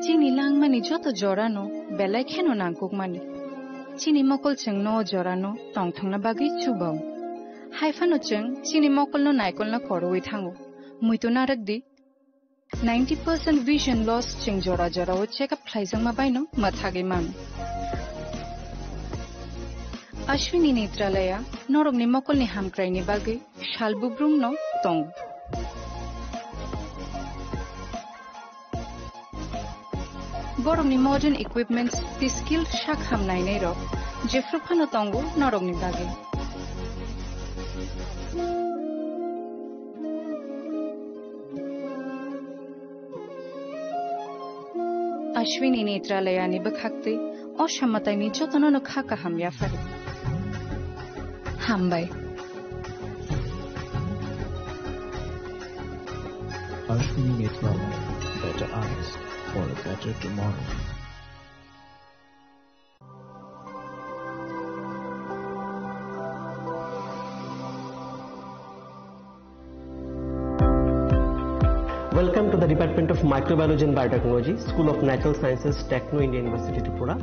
Chini langmani joto jorano belai kheno nangkukmani. Chini mokol cheng no jorano tongthongna bagi chubao. Haifano cheng chini mokol no naikol na koroi thango. Muito naragdi 90% vision loss cheng jora o check up khlaijang ma baino mathage man. Ashwini Netralaya norog ni mokol ni hamkrai ni bagi shalbubrum no tong. Borong ni modern equipments the skilled shak hamnai nei ro jefru phano tongo norog ni bagi. Ashwini Netralaya ni bakhakte oshammatai ni jotono no khaka hamya fari. Hambai. Ashwini Netralaya, better eyes for a better tomorrow. Welcome to the Department of Microbiology and Biotechnology, School of Natural Sciences, Techno India University, Tripura.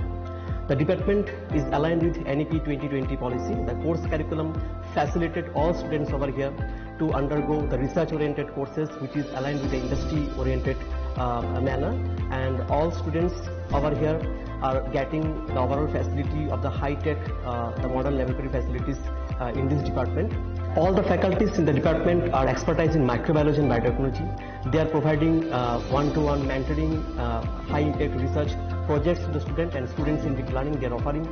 The department is aligned with NEP 2020 policy. The course curriculum facilitated all students over here to undergo the research-oriented courses, which is aligned with the industry-oriented manner. And all students over here are getting the overall facility of the high-tech, the modern laboratory facilities in this department. All the faculties in the department are expertise in microbiology and biotechnology. They are providing one-to-one mentoring, high-impact research projects to the student, and students in deep learning they are offering,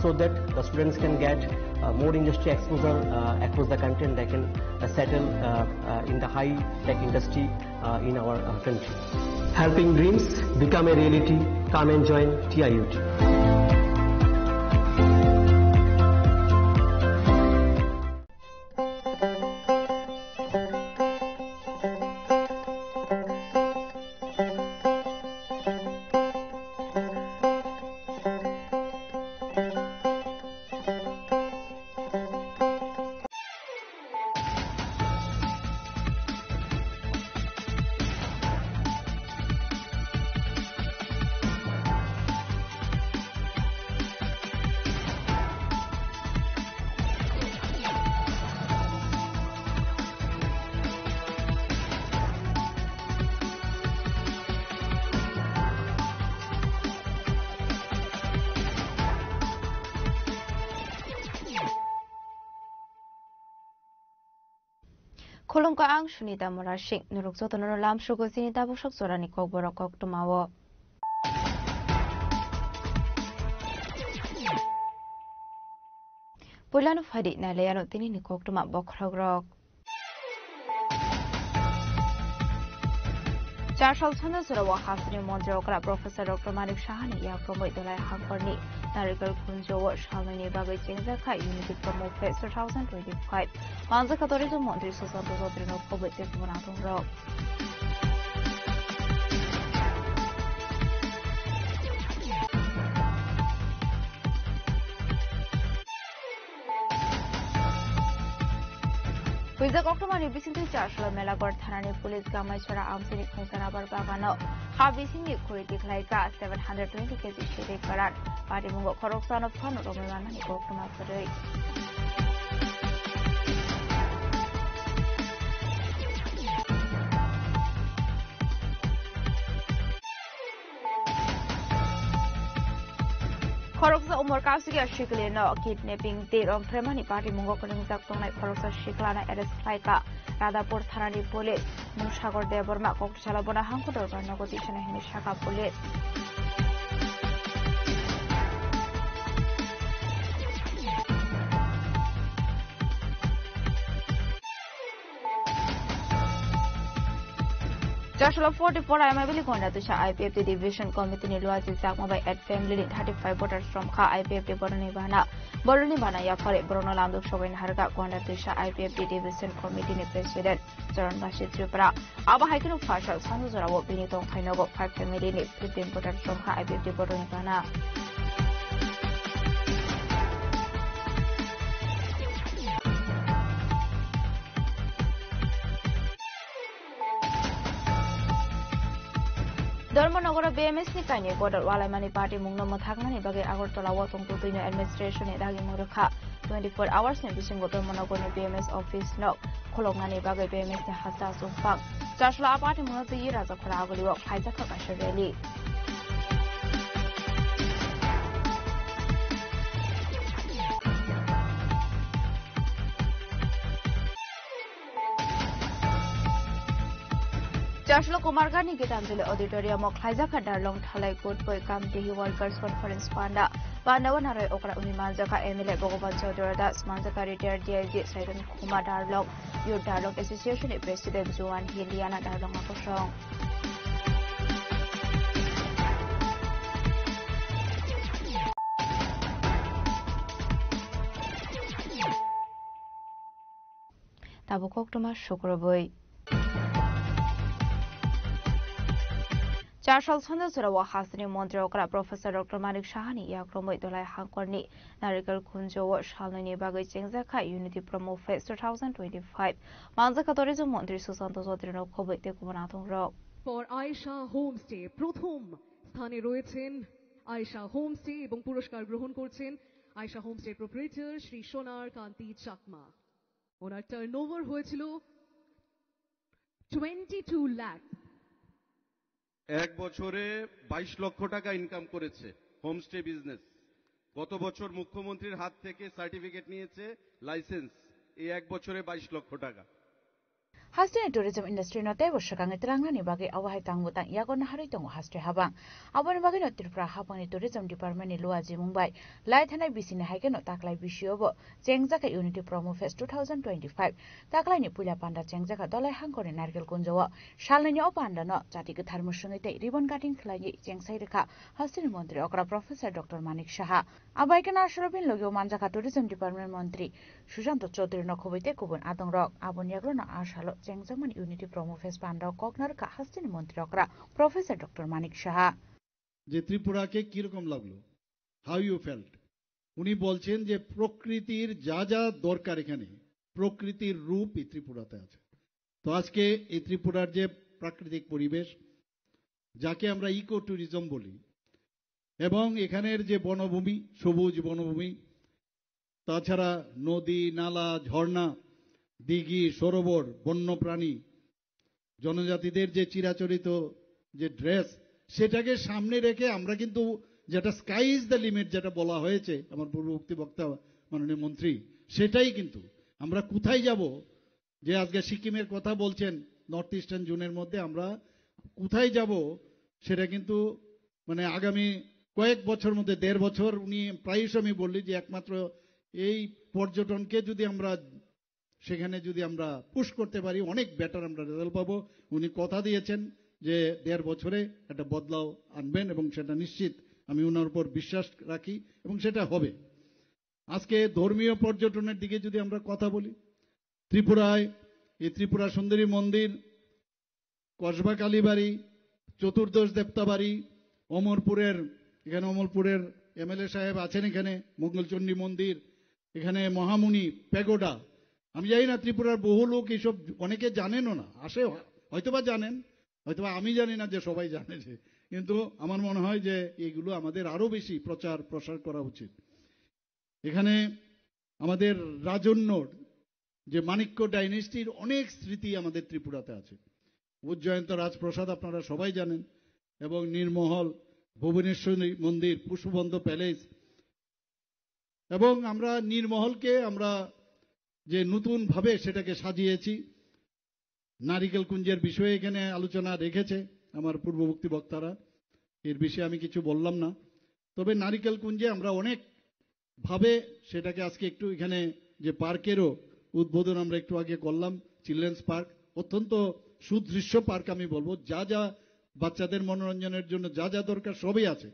so that the students can get more industry exposure across the country, and they can settle in the high-tech industry in our country. Helping dreams become a reality. Come and join TIUT. Kolong ka ang sunita morashik nuruk so tono lam shugo sinita bushok sorani kok borok kok tumawo. Pulano fadi na leyano tini ni kok tuma bokragrok. Charshal Chanda Surawa Hasani Monterokra Professor Dr. Manik Shahani ya promote the Lai Hankorni Narikal Kunjo Shalini Bagai Chingzaka Unity Promo Fest 2025 Manza Katorizo Montri Susanto Zotrino Public Monaton Rock. Wizak Octomani Bisinti Charshal Melagor Thanani Police Gamachara Amsini Kunsanabar Bagano, Habisini Kuritik Laika 720 kg Shiri Karat, Padimungo Koroksan of Kono Romana Nikokuma Frederick. Koroksa umur kasiga shiklino kidnapping date on Premani Party Mungo Kolingzak Tonai Koroksa Shiklana arrest Laika Radapur Thanani Police Nushagor Deborma Kokchalabona Hankodor Nogotishana Hinishaka Police. Joshua 44 I am able to to IPFT Division Committee in Luazi Zakma at family 35 voters from Ka IPFT Borunibana Yapare Bruno Landu Showin Harga Gonda to IPFT Division Committee President Zoran Bashir Tripura. Aba Hiking of Partial Sanuzara Benito Kainogo 5 family 15 voters from Ka IPFT Borunibana. Dharmanagar BMS ni kaini border walaimani party mungno mothaknani bage Agartala wa tongtuino administration ni dagi murukha 24 hours ni bisingo Dharmanagar ni BMS office no kholoknani bage BMS ni hasta sumpak chashla party mungno yi raja khara agaliwa phaija kha kashe rally Joshua Kumargani Gitanjali Auditorium of Kaizaka Darlong Talai Good Boy Kamti Workers Conference Panda, Pandawanare Okra Unimanzaka Emile Bogovan Chodorada, Smanzaka retired DIG Saidan Kuma Darlong, your Darlong Association President Joan Hiliana Darlong Akosong. Tabukok Thomas Shukroboy. Charles Honda Wahasini Montreal Professor Dr. Manik Shahani Yakromo Dolai Hankorni Narikal Kunjo Shalini Bagay Chengzaka Unity Promo Fest 2025 Manzaka Tourism Montri Susanto Sotrino Kobe Kumanatong Rock. For Aisha Homestay প্রথম স্থানে রয়েছেন Ayesha homestay এবং পুরস্কার গ্রহণ করছেন Ayesha homestay proprietor Shri সোনার কান্তি চাকমা ওনার turnover হয়েছিল 22 লাখ এক বছরে 22 লক্ষ টাকা ইনকাম করেছে হোমস্টে বিজনেস গত বছর মুখ্যমন্ত্রীর হাত থেকে সার্টিফিকেট নিয়েছে লাইসেন্স এই এক বছরে 22 লক্ষ টাকা Hastin tourism industry no te worshakang itrangna ni bagi awahai tangmutang yagon hari tong hastre habang abon bagi no Tripura habang ni tourism department ni luaji Mumbai lai thanai bisine haike no taklai bisyobo Chengjaka Unity Promo Fest 2025 taklai ni pula panda Chengjaka dolai hangkore narkel kunjowo shalni ni opanda no jati ke dharmo sungai te ribbon cutting khlai chengsai rekha Hastin মন্ত্রী okra Professor Dr. Manik Shaha abai ke nashrobin logyo manjaka tourism department মন্ত্রী Susanto Chaudhary no khobaite kubun adong rok abon yaglo na ashalo Chengjaman Unity Promo Fest Panda Koknar ka Hastin মন্ত্রী okra Professor Dr. Manik Shaha যে ত্রিপুরাকে কি রকম লাগলো how you felt উনি বলছেন যে প্রকৃতির যা যা দরকার এখানে প্রকৃতির রূপ এই ত্রিপুরাতে আছে তো আজকে এই ত্রিপুরার যে প্রাকৃতিক পরিবেশ যাকে আমরা ইকো ট্যুরিজম বলি এবং এখানের যে বনভূমি সবুজ বনভূমি তাছাড়া নদী নালা ঝর্ণা দিঘি সরোবর বন্যপ্রাণী জনজাতিদের যে চিরাচরিত যে ড্রেস সেটাকে সামনে রেখে আমরা কিন্তু যেটা স্কাই ইজ দ্য লিমিট যেটা বলা হয়েছে আমার পূর্ববর্তী বক্তা মাননীয় মন্ত্রী সেটাই কিন্তু আমরা কোথায় যাব যে আজকে সিকিমের কথা বলছেন নর্থ ইস্টার্ন জোনের মধ্যে আমরা কোথায় যাব সেটা কিন্তু মানে আগামী কয়েক বছর মধ্যে 1.5 বছর উনি প্রায়শই আমি বললি যে একমাত্র এই পর্যটনকে যদি আমরা সেখানে যদি আমরা পুশ করতে পারি অনেক বেটার আমরা রেজাল্ট পাবো উনি কথা দিয়েছেন যে 1.5 বছরে একটা বদলাও আনবেন এবং সেটা নিশ্চিত আমি ওনার উপর বিশ্বাস রাখি এবং সেটা হবে আজকে ধর্মীয় পর্যটনের দিকে যদি আমরা কথা বলি ত্রিপুরায় এই ত্রিপুরা সুন্দরী মন্দির কসবা কালীবাড়ি চতুর্দশ দেবতাবাড়ি অমরপুরের এখানে অমরপুরের এমএলএ সাহেব আছেন এখানে মঙ্গলচণ্ডী মন্দির এখানে মহামুনি প্যাগোডা আমি জানি না ত্রিপুরার বহু লোক এইসব অনেকে জানেনও না আসে হয়তোবা জানেন হয়তোবা আমি জানি না যে সবাই জানে যে কিন্তু আমার মনে হয় যে এইগুলো আমাদের আরো বেশি প্রচার প্রসার করা উচিত এখানে আমাদের রাজন্যর যে মাণিক্য ডাইনেস্টির অনেক স্মৃতি আমাদের ত্রিপুরাতে আছে উজ্জয়ন্ত রাজপ্রাসাদ আপনারা সবাই জানেন এবং নীরমহল ভুবনেশ্বরী মন্দির পুষ্পবন্ধ প্যালেস এবং আমরা নীরমহলকে আমরা যে নতুন ভাবে সেটাকে সাজিয়েছি নারিকেল কুঞ্জের বিষয়ে এখানে আলোচনা রেখেছে আমার পূর্ববর্তী বক্তারা এর বিষয়ে আমি কিছু বললাম না তবে নারিকেল কুঞ্জে আমরা অনেক ভাবে সেটাকে আজকে একটু এখানে যে পার্কেরও উদ্বোধন আমরা একটু আগে করলাম চিলড্রেন্স পার্ক অত্যন্ত সুদৃশ্য পার্ক আমি বলবো যা যা বাচ্চাদের মনোরঞ্জনের জন্য যা যা দরকার সবই আছে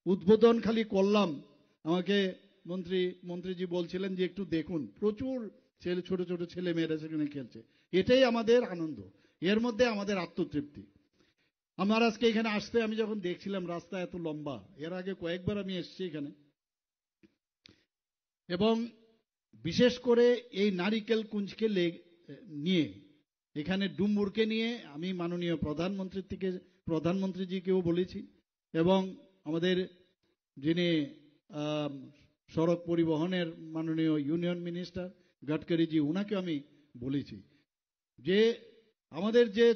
উদ্বোধন খালি করলাম আমাকে মন্ত্রীজি বলছিলেন যে একটু দেখুন প্রচুর ছোট ছোট ছেলে মেয়েরা সেখানে খেলছে এটাই আমাদের আনন্দ এর মধ্যে আমাদের আত্মতৃপ্তি আমার আজকে এখানে আসতে আমি যখন দেখছিলাম রাস্তা এত লম্বা এর আগে কয়েকবার আমি এসেছি এখানে এবং বিশেষ করে এই নারিকেল কুঞ্জকে নিয়ে এখানে ডুম্বুরকে নিয়ে আমি মাননীয় প্রধানমন্ত্রীজিকেও বলেছি এবং আমাদের যিনি সড়ক পরিবহনের মাননীয় ইউনিয়ন মিনিস্টার গডকরিজি ওনাকে আমি বলেছি যে আমাদের যে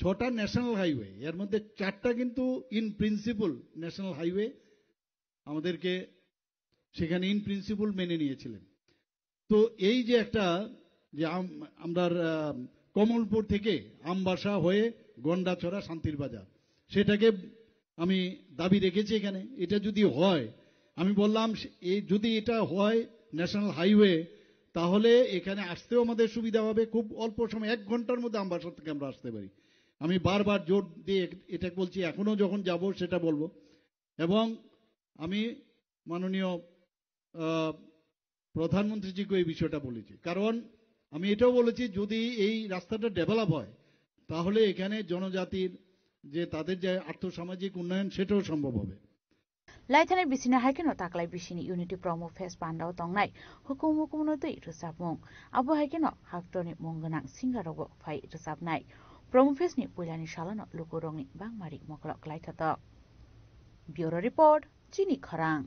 6টা ন্যাশনাল হাইওয়ে এর মধ্যে 4টা কিন্তু ইন প্রিন্সিপল ন্যাশনাল হাইওয়ে আমাদেরকে সেখানে ইন প্রিন্সিপল মেনে নিয়েছিলেন। তো এই যে একটা যে আমরা কমলপুর থেকে আমবাসা হয়ে গন্ডাছড়া শান্তির বাজার সেটাকে আমি দাবি রেখেছি এখানে। এটা যদি হয় আমি বললাম যদি এটা হয় ন্যাশনাল হাইওয়ে তাহলে এখানে আসতেও আমাদের সুবিধা হবে, খুব অল্প সময় 1 ঘন্টার মধ্যে আমবাসা থেকে আমরা আসতে পারি। আমি বারবার জোর দিয়ে এটা বলছি, এখনো যখন যাব সেটা বলবো। এবং আমি মাননীয় প্রধানমন্ত্রীজিকে এই বিষয়টা বলেছি, কারণ আমি এটাও বলেছি যদি এই রাস্তাটা ডেভেলপ হয় তাহলে এখানে জনজাতির যে তাদের যে আর্থসামাজিক উন্নয়ন সেটাও সম্ভব হবে। লাইথাनाय बिसिना हाइकेनो ताक्लाय बिसिनि इउनिटी प्रमो फेस पान्डाव तंनाय हुकुम तै रोजाबमुं आबो हाइकेनो हाक्टरनि मुंगोनां सिंगारावबो फाइ रोजाबनाय प्रमो फेसनि पुइलानि सालानो लुकुरंनि बांमारि मक्लक लाइथात। ब्युरो रिपोर्ट चिनी खरां।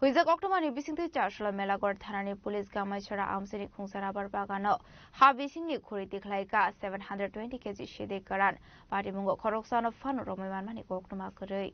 हुइजाक अक्टोमानि बिसिंथै चारसला मेलागड़ थानानि पुलिस गामाइछरा आमसेनि खुंसार आबार बागानो हा बिसिंनि खुरि तिख्लाइका 720 केजि सेदे करान पाटिमुंगो खरकसानो फानो रमैमानमानि अक्टोमा करै।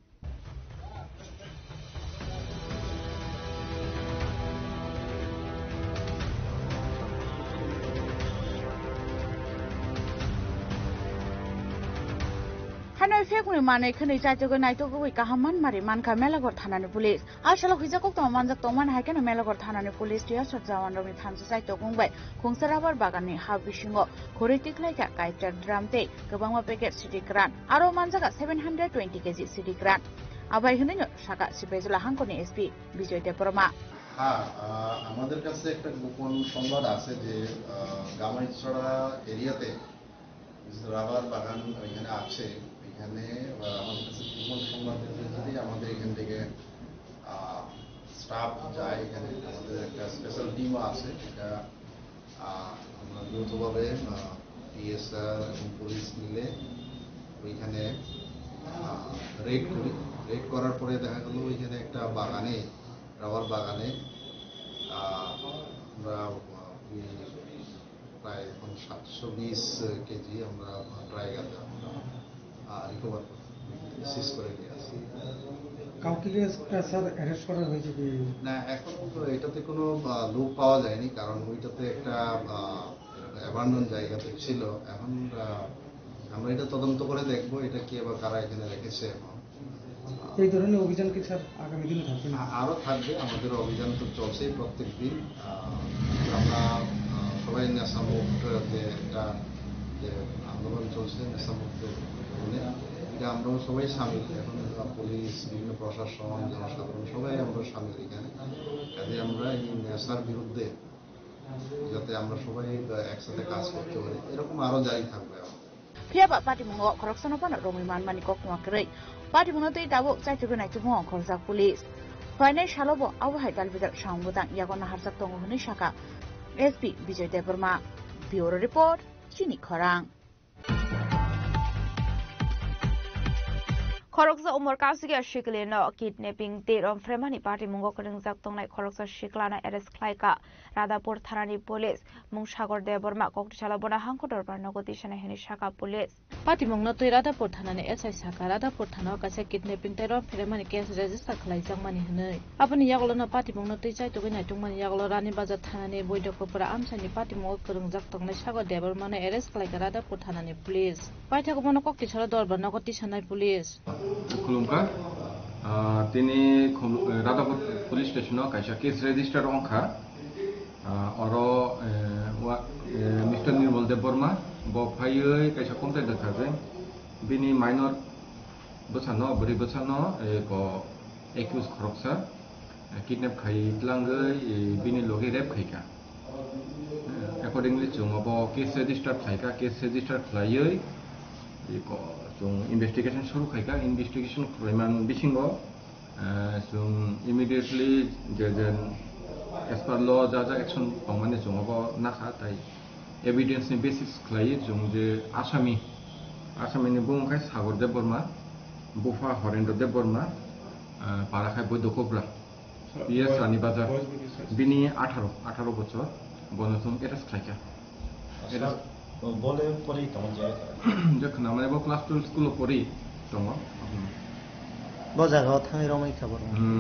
हानाय फेगुनि माने खनै चाइतोगो नाइतोगो काहामान मारि मानका मेलागड़ थानानि पुलिस आशला हुइजाकक तो मानजाक तमान हाइकेनो मेलागड़ थानानि पुलिस टिया सट जावान रमि थामसे चाइतो गुंबाय खुंसाराबार बागाननि हा बिसिंगो खरै तिख्लाइका काइटार ड्रामते गोबांमा पेकेट सिटी ग्रान आरो मानजाका 720 केजि सिटी ग्रान আবাই হইনো শাখা সিপাইজলা হাঙ্কনি এসপি বিজয় দেববর্মা। হ্যাঁ, আমাদের কাছে একটা গোপন সংবাদ আছে যে গামাইছড়া এরিয়াতে রাবার বাগান এখানে আছে। এখানে আমাদের কাছে গোপন সংবাদের ভিত্তিতে আমাদের এখান থেকে স্টাফ যায়, এখানে আমাদের একটা স্পেশাল টিমও আছে। এটা আমরা যৌথভাবে পিএসআর এবং পুলিশ মিলে ওইখানে রেড করি। রেড করার পরে দেখা গেল ওইখানে একটা বাগানে রাবার বাগানে আমরা প্রায় 720 কেজি আমরা ড্রাই গাঁজা রিকভার সিজ করে নিয়ে আসি। কাউকে স্যার অ্যারেস্ট করা হয়েছে কি না? এখন তো এটাতে কোনো লোক পাওয়া যায়নি, কারণ ওইটাতে একটা অ্যাবান্ডন জায়গাতে ছিল। এখন আমরা এটা তদন্ত করে দেখবো এটা কি আবার কারা এখানে রেখেছে। এই ধরনের অভিযান কি স্যার আগামী দিনে থাকবে? আরো থাকবে, আমাদের অভিযান তো চলছেই প্রত্যেক দিন। আমরা সবাই নেশামুক্ত যে একটা যে আন্দোলন চলছে নেশামুক্ত এটা আমরাও সবাই সামিল। এখন পুলিশ, বিভিন্ন প্রশাসন, জনসাধারণ সবাই আমরা সামিল এখানে। কাজে আমরা এই নেশার বিরুদ্ধে যাতে আমরা সবাই একসাথে কাজ করতে পারি, এরকম আরো জারি থাকবে। Fiaba Patimungo Koroksanopana Romi Manmani Kokmakre Patimuno Dabo Saitugo Naitumo Korsak Police Fine Shalobo Awahai Dalvida Shambutan Yagona Harsatong Hunishaka SP Vijay Deborma Bureau Report Chini Korang Koroksa umur kasiga shiklino kidnapping terom fremani party mungo keringjak tongnai koroksa shiklana arrest klaika Radapur thanani police mungshagor deborma koktishala bona hangkodor barnogoti shana hini shaka police party mungno toi Radapur thanani SI shaka Radapur thano kase kidnapping terom fremani case register khlaijak mani hinai apani yaglona party mungno toi chai togai nai tungmani yaglo rani bazar thanani boidokopura amsani party mungo keringjak tongnai shagor deborma ne arrest klaika Radapur thanani police paithako bono koktishala dor barnogoti shanai police खुलुमका तिनी Radhapur police station कायसा case register अंखा और mister Nirmal Debbarma बफायै कायसा complain दोनखाजे बिनि minor बसानो बोरै बसानो एक्यूज खरकसा किडनेप खाइलांगै बिनि लगे रेप खाइका एकॉर्डिंगली जों अब केस रेजिस्टार खाइका केस रेजिस्टार खायै जों इन्वेस्टिगेशन शुरू खाइका इन्वेस्टिगेशन खालामनानै बिसिङाव जों इमिडिएटलि जे as per law ja action pangmani jongabo nakha tai evidence ni basis khlai jong je asami ni bung khai Sagordev Burma Bufa Horendra Dev Burma Parakhai Boydokobra PS Rani Bazar bini 18 বছর বনসং এটা striker এটা বলে পরে তখন যায় যখন আমরা class 12 স্কুলে পড়ি তখন বজাগাও থাঙি রমাই খাবার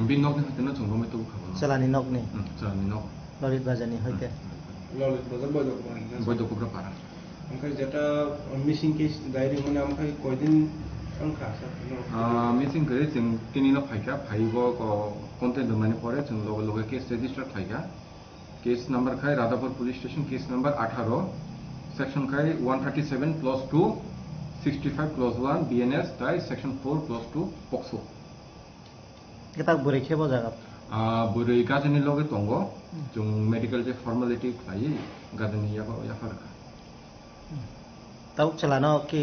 বিনকনি হইতেনো जों রমাই তো খাবার চালানি নকনি চালানি নক ললিত বাজানি হইতে ললিত বাজার বৈদকবরা পারা ओमफ्राय जेटा मिसिं केस डायरी माने ओमफ्राय कयदिन संखा मिसिं करे जों तिनिनो फाइका फाइबो कन्टेन्ट माने परे जों लगे लगे केस रेजिस्टार फाइका केस नंबर खाय Radhapur police station case number 18 section खाय 137+2 65+1 BNS ताई सेक्शन 4+2 पक्सो केता बुरै खेबो जागा बुरै गाजनि लगे दंगो जों मेडिकल जे फर्मालिटी खाय गाजनि याफार ताउ चलानो कि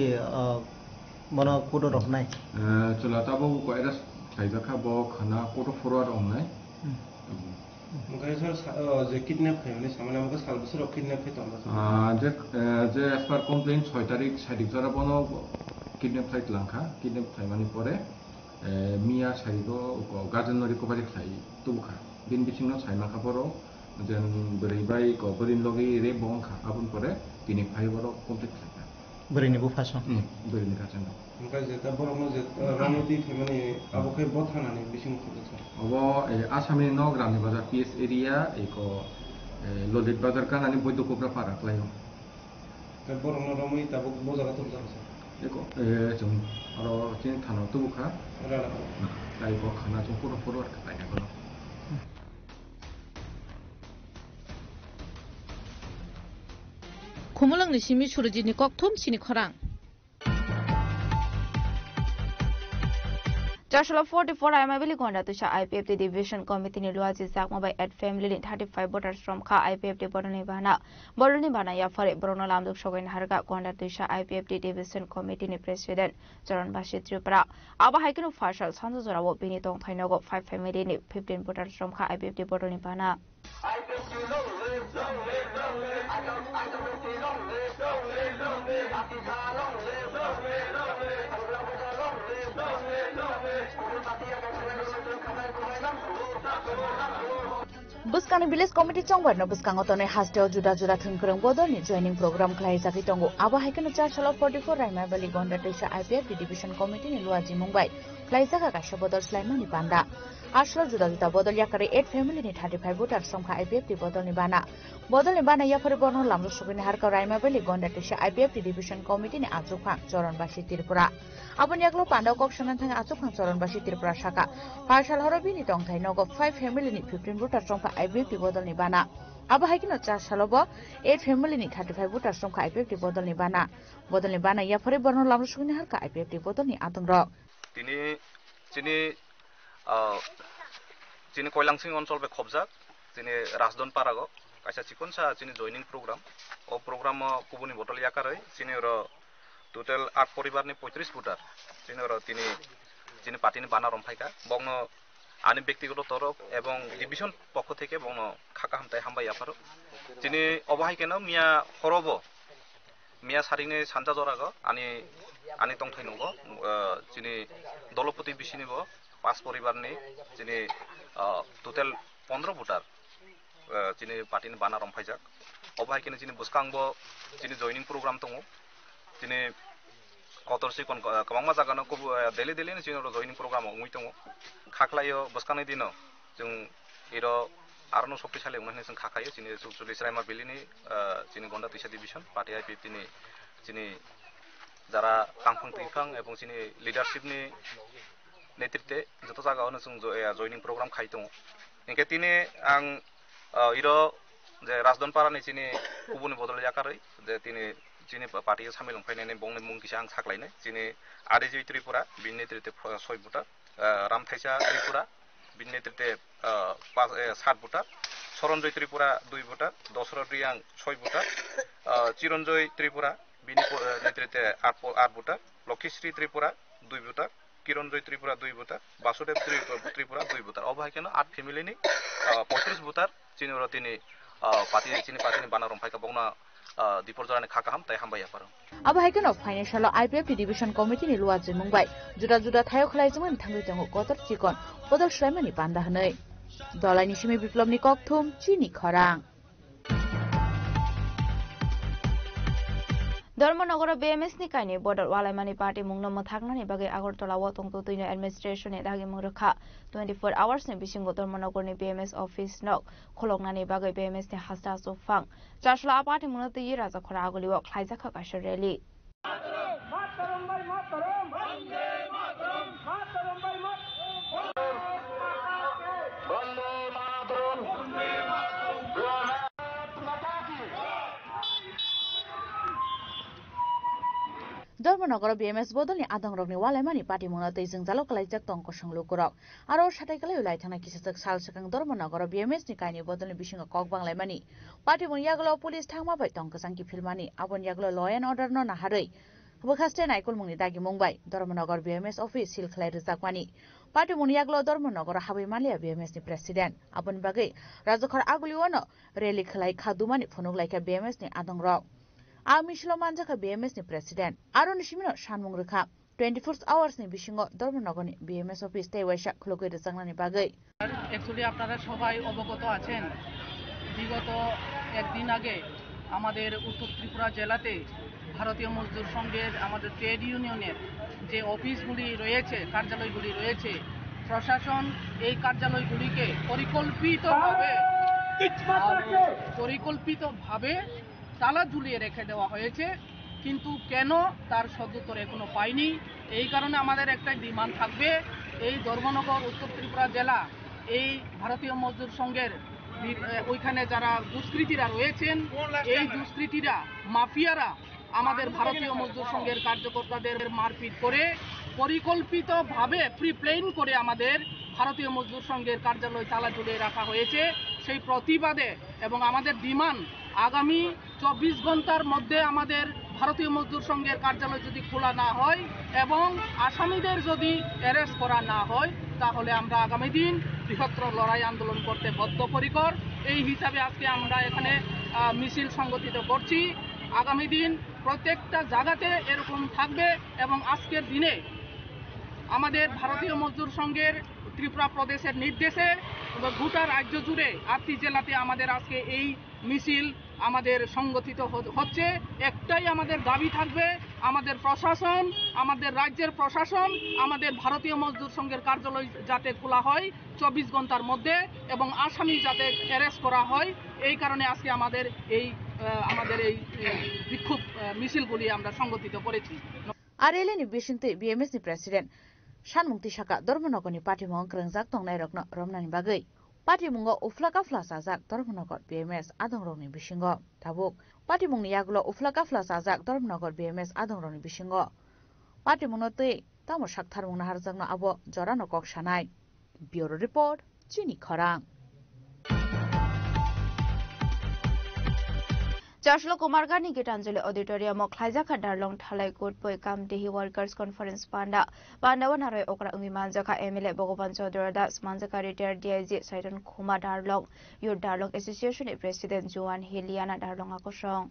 मनो कोडो रखनाय चलाताबो कोइरा थाइजाखा बो खाना कोडो फरवार्ड हमनाय ओमफ्राय सर जे किडनैप खायमाने सामाने हमको साल बोसोर किडनैप खाय तंबा जे एज पर कमप्लेन 6 तारिख साइडिक जरा बनो किडनैप खाय लांखा किडनैप खायमाने परे मिया साइडो गाजन रिकभारि खाय तुबखा बिन बिथिंनो साइमाखा बरो जेन बोरैबाय गबरिन लगे रे बंखा आबुन परे दिनै फाइबरो कमप्लिट खाय बोरैनि बुफासो बोरैनि गाजन ओमफ्राय जेता बरनो जे रामति खायमाने आबोखे बथानानै बिसिं खदस अबो आसामनि नग रानि बाजार पीएस एरिया एको ललित बाजार कानानि बৈদকবরা पारा क्लायो बरनो रमै ताबो बजारा तो जासो एको जों आरो चिन थाना तुबुखा राला ताइबो खाना जों पुरो फरवार्ड खायना गनो खुमलंनि सिमि सुरजिनि ककथुम सिनि खरां Joshua 44 IMBL Gonda to Sha IPFT Division Committee ni Luazi Zakma by Ed family in 35 voters from Ka IPFT Boroni Bana ya for Bruno Lamduk Shogun Harga Gonda to Sha IPFT Division Committee ni President Jaran Bashi Tripura Aba Haikin Fashal Sanzora wo Bini Tong Tainogo 5 family ni 15 voters from Ka IPFT Boroni Bana Buskani Village Committee Chongwar no Buskango Tone Hostel Juda Thunkurang Bodoni joining program Klai Zakitongo Aba Haikan Charchala 44 Raima Valley Gonda Tisha IPFT Division Committee ni Luaji Mumbai Klai Zaka Kasha Bodol Slaimani Panda Ashla Juda Bodol Yakari 8 family ni 35 voters Somka IPFT Bodol Nibana Bodol Nibana Yakari Bono Lamlo Shubin Harka Raima Valley Gonda Tisha IPFT Division Committee ni Azukang Joran Bashi Tirpura Abon Yaklo Panda Kopshanan Thang Azukang Joran Bashi Tirpura Shaka Partial Horobini Tong Tainogo 5 family ni 15 voters Somka IPFT Bodol Nibana Aba Haikino Charshalobo 8 family ni 35 voters Somka IPFT Bodol Nibana Yapore Bono Lamlo Shubin Harka IPFT Bodol ni Atungrok Chini Koilangsing অঞ্চল বে খবজাক chini Rasdon Parago kaisa chikonsa chini joining program o program kubuni botol yakaroi chini ro total 8 poribarni 35 voter chini ro chini party-ni bana romfaika bongno ani ব্যক্তিগত তরফ এবং division পক্ষ থেকে বংনো খাকা হামতাই হামবাই আফারো chini obahay keno miya horobo miya saringni sanja jorago ani tongthai nungo chini দলপতি বিশিনিবো 5 পরিবারনি যিনি total 15 voter যিনি পার্টিনি বানা রমফাইজাক অবাইকিনে যিনি বুসকাংবো যিনি জয়নিং প্রোগ্রাম দङ যিনি কতরসি কোন কমাংমা জাগানো डेली नि যিনি জয়নিং প্রোগ্রাম উই দङ খাখলাयो বুসকাनै दिनो जों इरो आरनो शक्तिशाली उनानै जों खाखायो যিনি सुलिस रायमा बेलिनि যিনি गन्डा दैसा डिभिजन पार्टी आईपीएफटी नि যিনি যারা কাংফং दैफां এবং যিনি লিডারশিপनि नेतृत्वे जतो जागावनो जों जयनिं प्रग्राम खाइ दङ इनके तिने आं इरो जे राजदन पारानि चिनि गुबुन बदल याकारै जे तिने चिनि पार्टी सामिल फैनानै बंनि मुं किसा आं साखलायनाय चिनि आदिजय त्रिपुरा बिनि नेतृत्वे 6 भोटार रामथाइसा त्रिपुरा बिनि नेतृत्वे 7 भोटार सरनजय त्रिपुरा 2 भोटार दशरथ रियां 6 भोटार चिरंजय त्रिपुरा बिनि नेतृत्वे 8 voter लक्षिश्री Tripura 2 voter किरणजय Tripura 2 voter Basudev Tripura 2 voter अबाहाय केनो 8 फैमिली नि 35 voter chini ro tini pati bana rompai ka bongna dipor jorani khaka ham tai hambaya paro abo haikeno financial IPF division committee ni luwa jimungbai juda thayo khlai jman thangri jango kotor chikon bodol shlaimani panda hnai dolai ni simi biplobni kokthum chini khorang Dharmanagar BMS ni kaini border walaimani party mungno mothaknani bage Agartala wa tongto tuina administration e dagi mungrakha 24 hours ni bisingo Dharmanagar ni BMS office nok kholoknani bage BMS ni hasta sofang chashla party mungno tei raja khora agoliwa khlaijaka kasher rally Dharmanagar BMS bodol ni adongrokni walaimani party mungna tei jingjalo kalaijak tongko sanglukurok aro satai kalai ulai thana kisajak sal sakang Dharmanagar BMS ni kaini bodol ni bisingo kok banglaimani party mung yaglo police thangma bai tongko sangki filmani abon yaglo law and order no naharei bukhaste naikol mungni dagi mungbai Dharmanagar BMS office sil khlai rijakmani party mung yaglo Dharmanagar habai malia BMS ni president abon bagai rajokhar aguliwono rally khlai khadumani phunuk laika BMS ni adongrok Amishlo manjaka BMS ni president Aron Shimino Shanmung Rekha 24 hours ni bisingo Dharmanagar ni BMS office tei waisa khulokoi rejangnani bagai Actually আপনারা সবাই অবগত আছেন বিগত একদিন আগে আমাদের উত্তর ত্রিপুরা জেলাতে ভারতীয় মজদুর সংঘের আমাদের ট্রেড ইউনিয়নের যে অফিসগুলি রয়েছে কার্যালয়গুলি রয়েছে প্রশাসন এই কার্যালয়গুলিকে পরিকল্পিতভাবে তালা ঝুলিয়ে রেখে দেওয়া হয়েছে কিন্তু কেন তার সদুত্তর এখনো পাইনি এই কারণে আমাদের একটা ডিমান্ড থাকবে এই ধর্মনগর উত্তর ত্রিপুরা জেলা এই ভারতীয় মজদুর সংঘের ওইখানে যারা দুষ্কৃতীরা রয়েছেন এই দুষ্কৃতীরা মাফিয়ারা আমাদের ভারতীয় মজদুর সংঘের কার্যকর্তাদের মারপিট করে পরিকল্পিতভাবে প্রিপ্লেন করে আমাদের ভারতীয় মজদুর সংঘের কার্যালয় তালা ঝুলিয়ে রাখা হয়েছে সেই প্রতিবাদে এবং আমাদের ডিমান্ড আগামী 24 ঘন্টার মধ্যে আমাদের ভারতীয় মজদুর সংঘের কার্যালয় যদি খোলা না হয় এবং আসামিদের যদি অ্যারেস্ট করা না হয় তাহলে আমরা আগামী দিন বৃহত্তর লড়াই আন্দোলন করতে বদ্ধপরিকর এই হিসাবে আজকে আমরা এখানে মিছিল সংগঠিত করছি আগামী দিন প্রত্যেকটা জায়গাতে এরকম থাকবে এবং আজকের দিনে আমাদের ভারতীয় মজদুর সংঘের ত্রিপুরা প্রদেশের নির্দেশে গোটা রাজ্য জুড়ে 8টি জেলাতে আমাদের আজকে এই মিছিল আমাদের সংগঠিত হচ্ছে একটাই আমাদের দাবি থাকবে আমাদের প্রশাসন আমাদের রাজ্যের প্রশাসন আমাদের ভারতীয় মজদুর সংঘের কার্যালয় যাতে খোলা হয় 24 ঘন্টার মধ্যে এবং আসামি যাতে অ্যারেস্ট করা হয় এই কারণে আজকে আমাদের এই বিক্ষোভ মিছিলগুলি আমরা সংগঠিত করেছি আরেলেনি বিশিন্তে BMS ni president Shanmungti Shaka Dharmanagar ni party mung krengjak tongnai rokno romnani bagai party mungo uflaka sajak Dharmanagar BMS adongrokni bisingo tabuk party mungni yaglo uflaka sajak Dharmanagar BMS adongrokni bisingo party mungno tei tamo sakthar mungna harjakno abo jorano kok sanai bureau report chini khorang Chashlo Kumargani Gitanjali Auditorium Khlaijaka Darlong Thalai Kut Poi Kam Dehi Workers Conference Pandawan Harai Okra Umi Manjaka MLA Bogoban Chaudhary Das Manjaka retired DIG Saiton Khuma Darlong Youth Darlong Association President Joan Heliana Darlong Akosong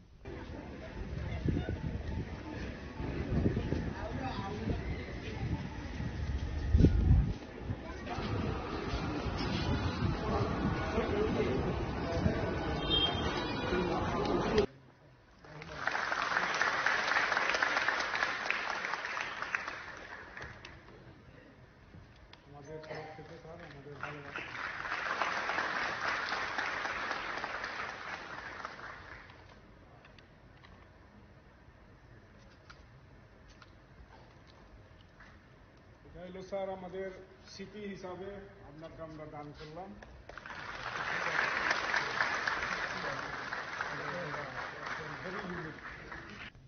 sir আমাদের CP হিসাবে আপনাকে আমরা দান করলাম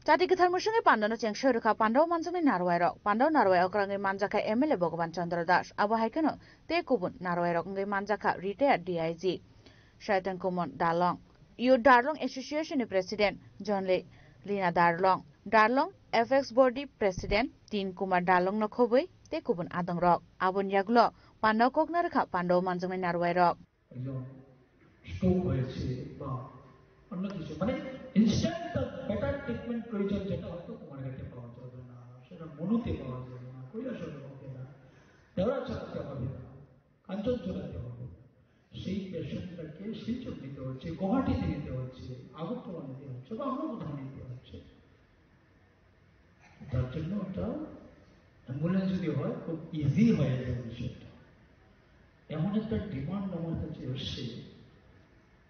Tadi ketar musungi pandano cengshoi rukha pandaw manjungi narwai rok pandaw narwai okrangi manjaka MLA Bogoban Chandra Das abo haikeno te kubun narwai rok ngai manjaka retired DIG Saiton Khuma Darlong Youth Darlong Association ni President John Lina Darlong FX Board President Tin Kumar Darlong no khoboi te kubun adong rok abon yaglo pandaw kokna rukha pandaw manjungi narwai rok stroke হয়েছে বা অন্য কিছু, মানে instant better treatment প্রয়োজন, যেটা হয়তো কুমারঘাটে পাওয়া যাবে না, সেটা মনুতে পাওয়া যাবে না, কৈলাসহরে হবে না, দেওয়াচড়াতে হবে না, কাঞ্চনজঙ্ঘাতে হবে, সেই পেশেন্টটাকে শিলচর নিতে হচ্ছে, গুয়াহাটিতে নিতে হচ্ছে, আগরতলা নিতে হচ্ছে বা অন্য কোথাও নিতে হচ্ছে। তার জন্য একটা অ্যাম্বুলেন্স যদি হয় খুব ইজি হয়ে যাবে বিষয়টা। এমন একটা ডিমান্ড আমার কাছে এসছে,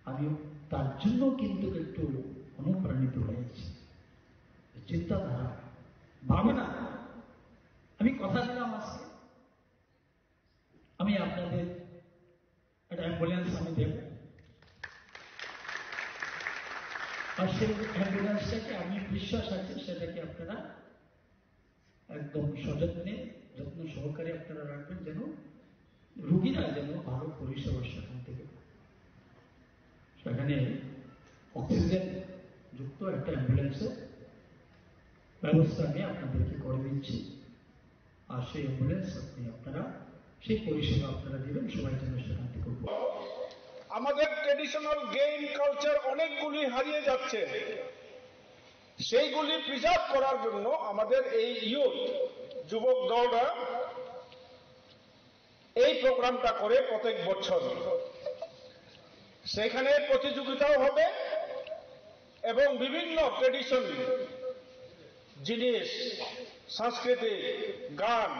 আমি তার জন্য কিন্তু একটু অনুপ্রাণিত হয়েছি। চিন্তাধারা ভাবে না, আমি কথা দিলাম আজকে আমি আপনাদের একটা অ্যাম্বুলেন্স আমি দেব, আর সেই অ্যাম্বুলেন্সটাকে আমি বিশ্বাস আছে সেটাকে আপনারা একদম সযত্নে যত্ন সহকারে আপনারা রাখবেন, যেন রুগীরা যেন ভালো পরিষেবা সেখান থেকে, সেখানে অক্সিজেন যুক্ত একটা অ্যাম্বুলেন্সের ব্যবস্থা আমি আপনাদেরকে করে দিচ্ছি। আর সেই অ্যাম্বুলেন্স আপনারা সেই পরিষেবা আপনারা দিবেন, সবাই যেন সেখান থেকে। আমাদের ট্রেডিশনাল গেম কালচার অনেকগুলি হারিয়ে যাচ্ছে, সেইগুলি প্রিজার্ভ করার জন্য আমাদের এই যুবক দলরা এই প্রোগ্রামটা করে প্রত্যেক বছর। সেখানে প্রতিযোগিতাও হবে এবং বিভিন্ন ট্রেডিশন জিনিস, সাংস্কৃতিক গান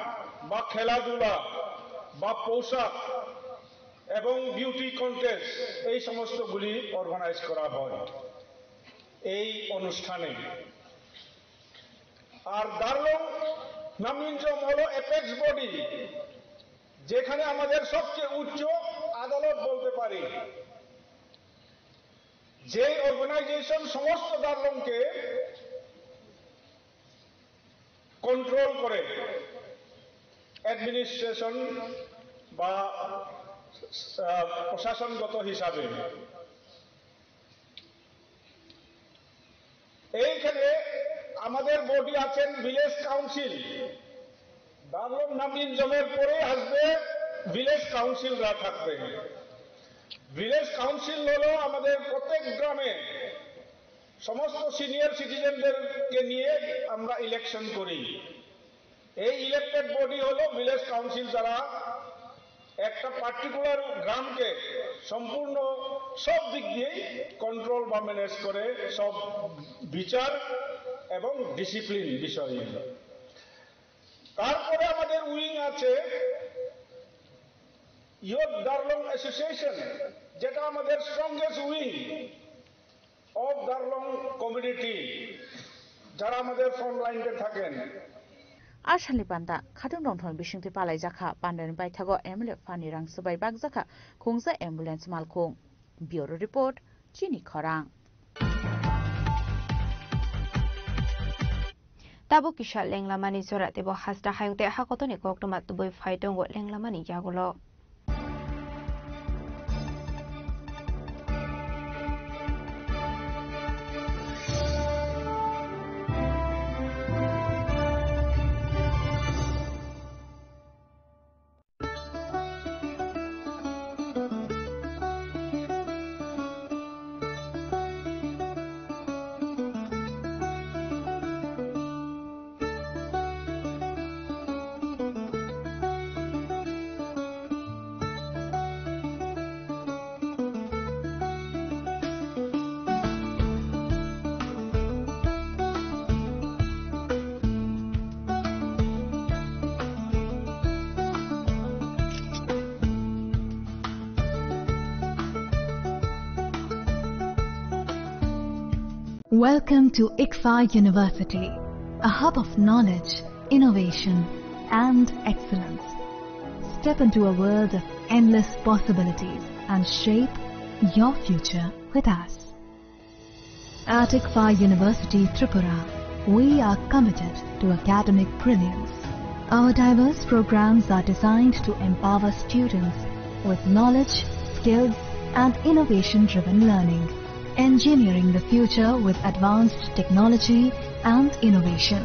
বা খেলাধুলা বা পোশাক এবং বিউটি কন্টেস্ট এই সমস্তগুলি অর্গানাইজ করা হয় এই অনুষ্ঠানে। আর দার্লং নামিনজম হলো অ্যাপেক্স বডি, যেখানে আমাদের সবচেয়ে উচ্চ আদালত বলতে পারি, যে অর্গানাইজেশন সমস্ত দার্লংকে কন্ট্রোল করে, অ্যাডমিনিস্ট্রেশন বা প্রশাসনগত হিসাবে। এইখানে আমাদের বডি আছেন ভিলেজ কাউন্সিল, দার্লং নামিনজমের পরে আসবে ভিলেজ কাউন্সিলরা থাকবে। ভিলেজ কাউন্সিল হলো আমাদের প্রত্যেক গ্রামে সমস্ত সিনিয়র সিটিজেনদেরকে নিয়ে আমরা ইলেকশন করি। এই ইলেক্টেড বডি হলো ভিলেজ কাউন্সিল, যারা একটা পার্টিকুলার গ্রামকে সম্পূর্ণ সব দিক দিয়েই কন্ট্রোল বা ম্যানেজ করে, সব বিচার এবং ডিসিপ্লিন বিষয়ে। তারপরে আমাদের উইং আছে ইয়ুথ দার্লং অ্যাসোসিয়েশন, যেটা আমাদের strongest wing of Darlong community, যারা আমাদের ফ্রন্ট লাইনে থাকেন। Arshali Panda, Kadung Dongthong Bishingti Palai Jaka, Pandan by Tago Emelet Fanny Rang Subai Bagzaka, Kungza Ambulance Malkong. Bureau Report, Chini Korang. Tabo Kisha Lenglamani Zora, Tebo Hasta Hayute Hakotoni Koktomat to Boy Fighton what Lenglamani Yagolo. Welcome to ICFA University, a hub of knowledge, innovation, and excellence. Step into a world of endless possibilities and shape your future with us. At ICFA University, Tripura, we are committed to academic brilliance. Our diverse programs are designed to empower students with knowledge, skills, and innovation-driven learning. Engineering the future with advanced technology and innovation.